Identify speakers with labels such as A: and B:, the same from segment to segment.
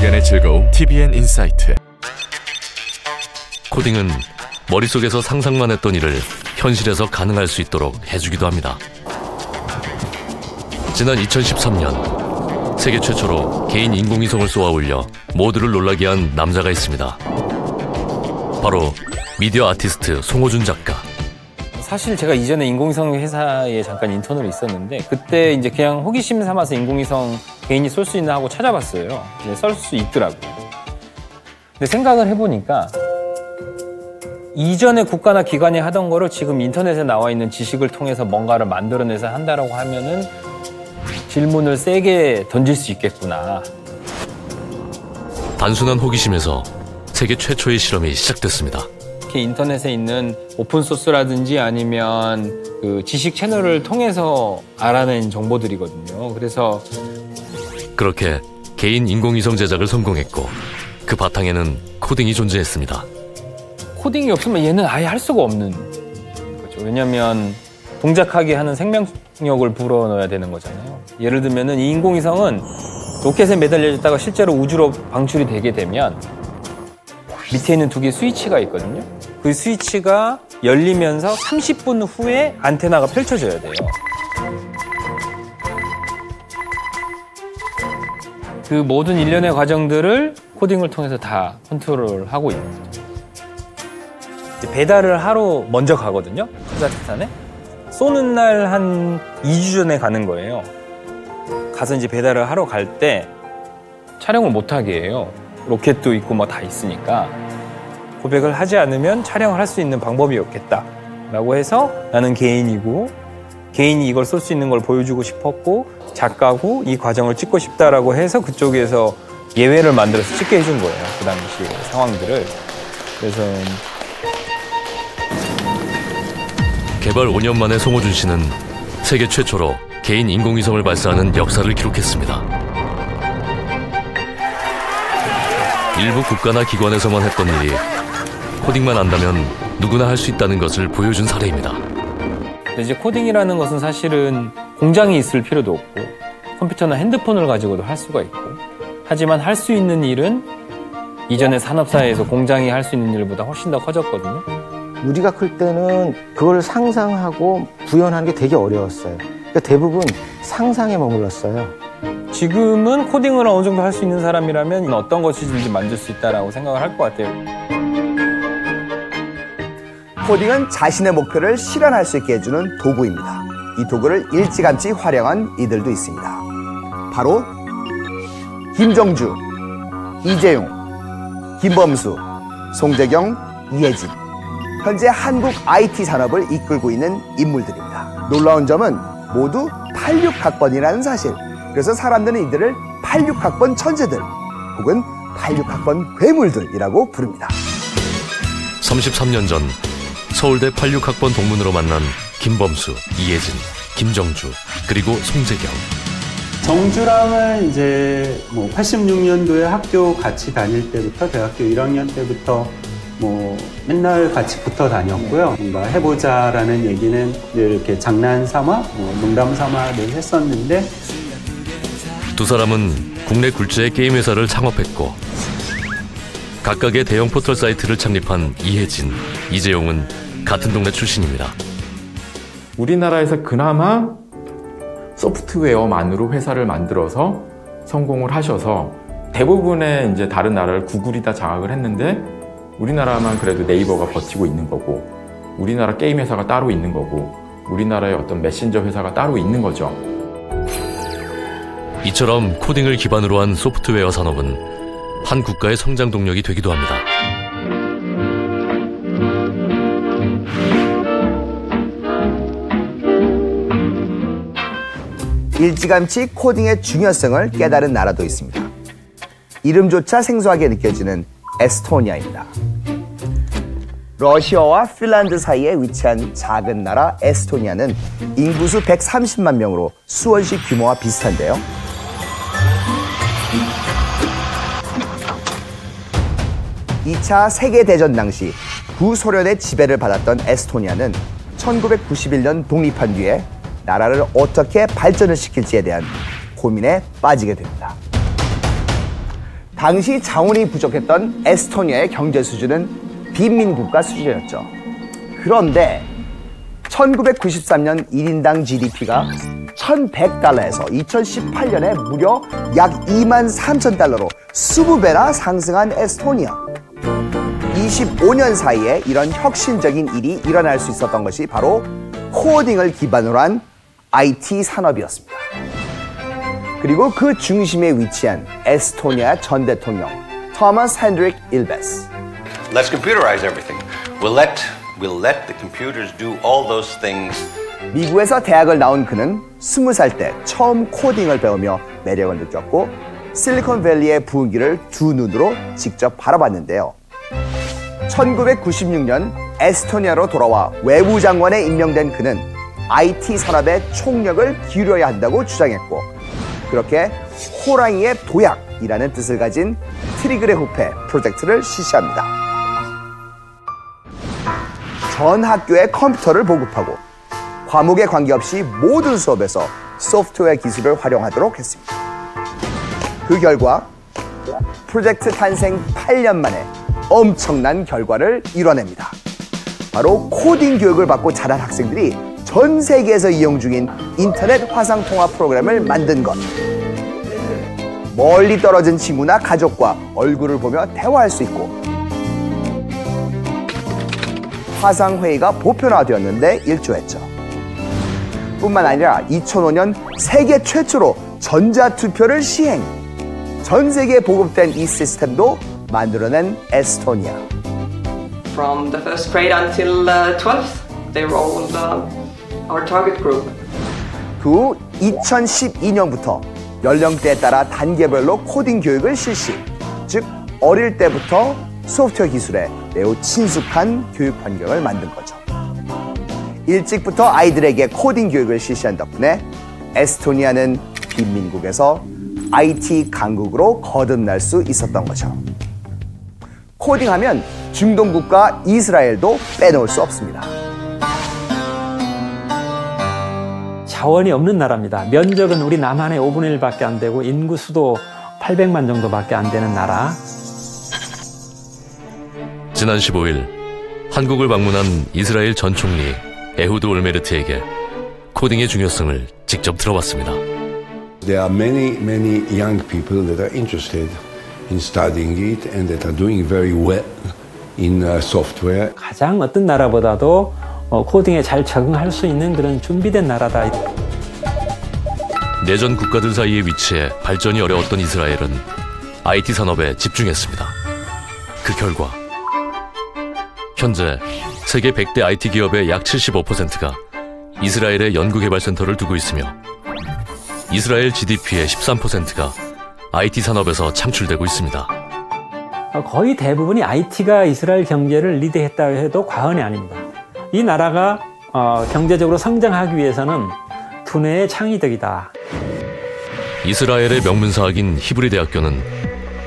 A: 발견의 즐거움 TBN 인사이트.
B: 코딩은 머릿속에서 상상만 했던 일을 현실에서 가능할 수 있도록 해주기도 합니다. 지난 2013년 세계 최초로 개인 인공위성을 쏘아 올려 모두를 놀라게 한 남자가 있습니다. 바로 미디어 아티스트 송호준 작가.
C: 사실 제가 이전에 인공위성 회사에 잠깐 인턴으로 있었는데 그때 이제 그냥 호기심 삼아서 인공위성 개인이 쏠 수 있나 하고 찾아봤어요. 쏠 수 있더라고요. 근데 생각을 해보니까 이전에 국가나 기관이 하던 거를 지금 인터넷에 나와 있는 지식을 통해서 뭔가를 만들어내서 한다라고 하면은 질문을 세게 던질 수 있겠구나.
B: 단순한 호기심에서 세계 최초의 실험이 시작됐습니다.
C: 이렇게 인터넷에 있는 오픈소스라든지 아니면 그 지식 채널을 통해서 알아낸 정보들이거든요. 그래서
B: 그렇게 개인 인공위성 제작을 성공했고 그 바탕에는 코딩이 존재했습니다.
C: 코딩이 없으면 얘는 아예 할 수가 없는 거죠. 왜냐하면 동작하게 하는 생명력을 불어넣어야 되는 거잖아요. 예를 들면은 이 인공위성은 로켓에 매달려졌다가 실제로 우주로 방출이 되게 되면 밑에 있는 두 개의 스위치가 있거든요. 그 스위치가 열리면서 30분 후에 안테나가 펼쳐져야 돼요. 그 모든 일련의 과정들을 코딩을 통해서 다 컨트롤하고 있는 거죠. 배달을 하러 먼저 가거든요. 카자흐스탄에. 쏘는 날 한 2주 전에 가는 거예요. 가서 이제 배달을 하러 갈 때 촬영을 못 하게 해요. 로켓도 있고 뭐 다 있으니까. 고백을 하지 않으면 촬영을 할 수 있는 방법이 없겠다 라고 해서 나는 개인이고 개인이 이걸 쏠 수 있는 걸 보여주고 싶었고 작가고 이 과정을 찍고 싶다라고 해서 그쪽에서 예외를 만들어서 찍게 해준 거예요. 그 당시 상황들을. 그래서
B: 개발 5년 만에 송호준 씨는 세계 최초로 개인 인공위성을 발사하는 역사를 기록했습니다. 일부 국가나 기관에서만 했던 일이 코딩만 안다면 누구나 할 수 있다는 것을 보여준 사례입니다.
C: 이제 코딩이라는 것은 사실은 공장이 있을 필요도 없고 컴퓨터나 핸드폰을 가지고도 할 수가 있고 하지만 할 수 있는 일은 이전의 산업사회에서 공장이 할 수 있는 일보다 훨씬 더 커졌거든요.
D: 우리가 클 때는 그걸 상상하고 구현하는 게 되게 어려웠어요. 그러니까 대부분 상상에 머물렀어요.
C: 지금은 코딩을 어느 정도 할 수 있는 사람이라면 어떤 것이든지 만들 수 있다라고 생각을 할 것 같아요.
E: 코딩은 자신의 목표를 실현할 수 있게 해주는 도구입니다. 이 도구를 일찌감치 활용한 이들도 있습니다. 바로 김정주, 이재용, 김범수, 송재경, 이혜진. 현재 한국 IT 산업을 이끌고 있는 인물들입니다. 놀라운 점은 모두 86학번이라는 사실. 그래서 사람들은 이들을 86학번 천재들 혹은 86학번 괴물들이라고 부릅니다.
B: 33년 전 서울대 86학번 동문으로 만난 김범수, 이혜진, 김정주, 그리고 송재경.
F: 정주랑은 이제 86년도에 학교 같이 다닐 때부터 대학교 1학년 때부터 맨날 같이 붙어 다녔고요. 뭔가 해보자라는 얘기는 이렇게 장난 삼아, 농담 삼아 늘 했었는데
B: 두 사람은 국내 굴지의 게임 회사를 창업했고 각각의 대형 포털 사이트를 창립한 이혜진, 이재용은 같은 동네 출신입니다.
G: 우리나라에서 그나마 소프트웨어만으로 회사를 만들어서 성공을 하셔서 대부분의 이제 다른 나라를 구글이 다 장악을 했는데 우리나라만 그래도 네이버가 버티고 있는 거고 우리나라 게임 회사가 따로 있는 거고 우리나라의 어떤 메신저 회사가 따로 있는 거죠.
B: 이처럼 코딩을 기반으로 한 소프트웨어 산업은 한 국가의 성장 동력이 되기도 합니다.
E: 일찌감치 코딩의 중요성을 깨달은 나라도 있습니다. 이름조차 생소하게 느껴지는 에스토니아입니다. 러시아와 핀란드 사이에 위치한 작은 나라 에스토니아는 인구수 130만 명으로 수원시 규모와 비슷한데요. (2차) 세계대전 당시 구소련의 지배를 받았던 에스토니아는 1991년 독립한 뒤에 나라를 어떻게 발전을 시킬지에 대한 고민에 빠지게 됩니다. 당시 자원이 부족했던 에스토니아의 경제 수준은 빈민국가 수준이었죠. 그런데 1993년 1인당 GDP가 1,100달러에서 2018년에 무려 약 23,000달러로 20배나 상승한 에스토니아. 25년 사이에 이런 혁신적인 일이 일어날 수 있었던 것이 바로 코딩을 기반으로 한 IT 산업이었습니다. 그리고 그 중심에 위치한 에스토니아 전 대통령 토마스 핸드릭 일베스.
H: Let's computerize everything. We'll let the computers do all those things.
E: 미국에서 대학을 나온 그는 20살 때 처음 코딩을 배우며 매력을 느꼈고 실리콘밸리의 부흥기를 두 눈으로 직접 바라봤는데요. 1996년 에스토니아로 돌아와 외무장관에 임명된 그는 IT 산업에 총력을 기울여야 한다고 주장했고 그렇게 호랑이의 도약이라는 뜻을 가진 트리그레후페 프로젝트를 실시합니다. 전 학교에 컴퓨터를 보급하고 과목에 관계없이 모든 수업에서 소프트웨어 기술을 활용하도록 했습니다. 그 결과 프로젝트 탄생 8년 만에 엄청난 결과를 이뤄냅니다. 바로 코딩 교육을 받고 자란 학생들이 전 세계에서 이용 중인 인터넷 화상통화 프로그램을 만든 것. 멀리 떨어진 친구나 가족과 얼굴을 보며 대화할 수 있고 화상회의가 보편화되었는데 일조했죠. 뿐만 아니라 2005년 세계 최초로 전자투표를 시행. 전 세계에 보급된 이 시스템도 만들어낸 에스토니아.
I: From the first grade until 12th, they were all our target group.
E: 그 후 2012년부터 연령대에 따라 단계별로 코딩 교육을 실시. 즉 어릴 때부터 소프트웨어 기술에 매우 친숙한 교육 환경을 만든 거죠. 일찍부터 아이들에게 코딩 교육을 실시한 덕분에 에스토니아는 빈민국에서 IT 강국으로 거듭날 수 있었던 거죠. 코딩하면 중동 국가 이스라엘도 빼놓을 수 없습니다.
J: 자원이 없는 나라입니다. 면적은 우리 남한의 5분의 1밖에 안 되고 인구 수도 800만 정도밖에 안 되는 나라.
B: 지난 15일 한국을 방문한 이스라엘 전 총리 에후드 올메르트에게 코딩의 중요성을 직접 들어봤습니다.
K: There are many young people that are interested in studying it and that are doing very well in software.
J: 가장 어떤 나라보다도 코딩에 잘 적응할 수 있는 그런 준비된 나라다.
B: 내전 국가들 사이에 위치해 발전이 어려웠던 이스라엘은 IT 산업에 집중했습니다. 그 결과 현재 세계 100대 IT 기업의 약 75%가 이스라엘에 연구개발센터를 두고 있으며 이스라엘 GDP의 13%가 IT 산업에서 창출되고 있습니다.
J: 거의 대부분이 IT가 이스라엘 경제를 리드했다 해도 과언이 아닙니다. 이 나라가 경제적으로 성장하기 위해서는 두뇌의 창의력이다.
B: 이스라엘의 명문사학인 히브리 대학교는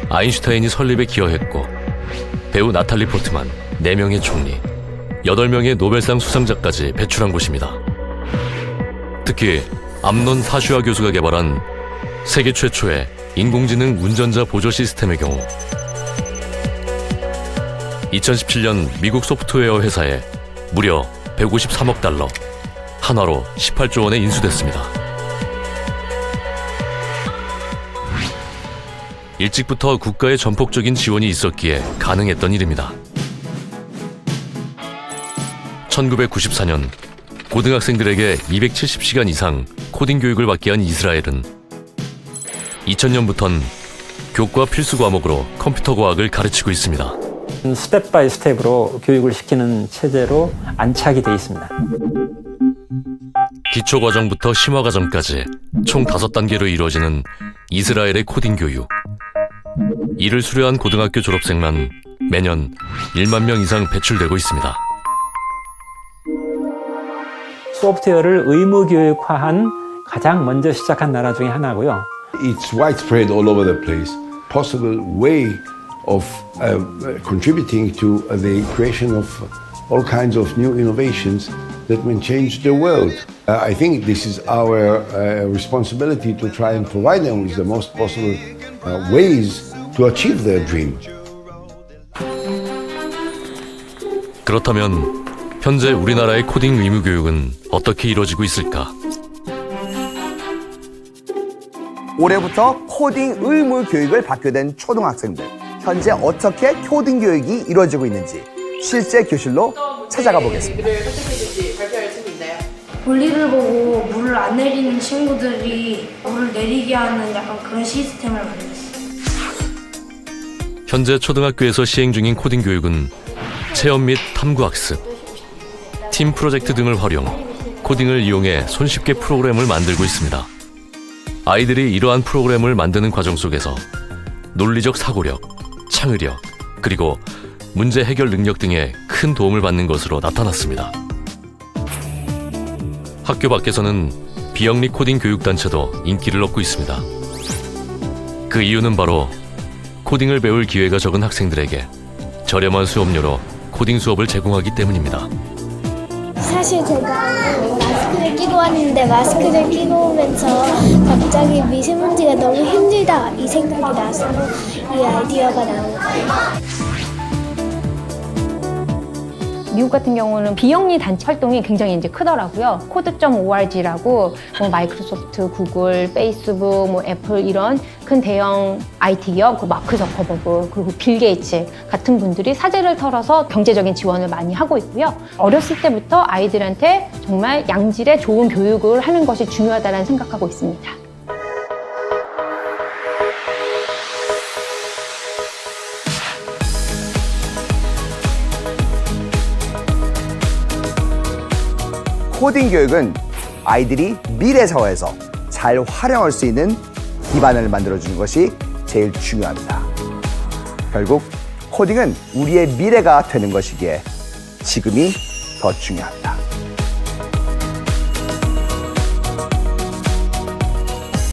B: 아인슈타인이 설립에 기여했고 배우 나탈리 포트만 4명의 총리, 8명의 노벨상 수상자까지 배출한 곳입니다. 특히 암논 사슈아 교수가 개발한 세계 최초의 인공지능 운전자 보조 시스템의 경우 2017년 미국 소프트웨어 회사에 무려 153억 달러, 한화로 18조 원에 인수됐습니다. 일찍부터 국가의 전폭적인 지원이 있었기에 가능했던 일입니다. 1994년 고등학생들에게 270시간 이상 코딩 교육을 받게 한 이스라엘은 2000년부터는 교과 필수 과목으로 컴퓨터 과학을 가르치고 있습니다.
J: 스텝 바이 스텝으로 교육을 시키는 체제로 안착이 되어 있습니다.
B: 기초과정부터 심화과정까지 총 5단계로 이루어지는 이스라엘의 코딩 교육. 이를 수료한 고등학교 졸업생만 매년 1만 명 이상 배출되고 있습니다.
J: 소프트웨어를 의무 교육화한 가장 먼저 시작한 나라 중에 하나고요.
K: It's widespread all over the place. Possible way of contributing to the creation of all kinds of new innovations that will change the world. I think this is our responsibility to try and provide them with the most possible ways to achieve their dream.
B: 그렇다면 현재 우리나라의 코딩 의무 교육은 어떻게 이루어지고 있을까?
E: 올해부터 코딩 의무 교육을 받게 된 초등학생들. 현재 어떻게 코딩 교육이 이루어지고 있는지 실제 교실로 찾아가 보겠습니다.
L: 볼일을 보고 물을 안 내리는 친구들이 물을 내리게 하는 약간 그런 시스템을 만들었어요.
B: 현재 초등학교에서 시행 중인 코딩 교육은 체험 및 탐구학습, 팀 프로젝트 등을 활용, 코딩을 이용해 손쉽게 프로그램을 만들고 있습니다. 아이들이 이러한 프로그램을 만드는 과정 속에서 논리적 사고력, 창의력, 그리고 문제 해결 능력 등에 큰 도움을 받는 것으로 나타났습니다. 학교 밖에서는 비영리 코딩 교육단체도 인기를 얻고 있습니다. 그 이유는 바로 코딩을 배울 기회가 적은 학생들에게 저렴한 수업료로 코딩 수업을 제공하기 때문입니다.
M: 사실 제가 마스크를 끼고 왔는데 마스크를 끼고 오면서 갑자기 미세먼지가 너무 힘들다 이 생각이 나서 이 아이디어가 나온 거예요.
N: 미국 같은 경우는 비영리 단체 활동이 굉장히 이제 크더라고요. 코드.org라고 마이크로소프트, 구글, 페이스북, 애플 이런 큰 대형 IT 기업, 마크 저커버그 그리고 빌 게이츠 같은 분들이 사재를 털어서 경제적인 지원을 많이 하고 있고요. 어렸을 때부터 아이들한테 정말 양질의 좋은 교육을 하는 것이 중요하다고 생각하고 있습니다.
E: 코딩 교육은 아이들이 미래 사회에서 잘 활용할 수 있는 기반을 만들어주는 것이 제일 중요합니다. 결국 코딩은 우리의 미래가 되는 것이기에 지금이 더 중요합니다.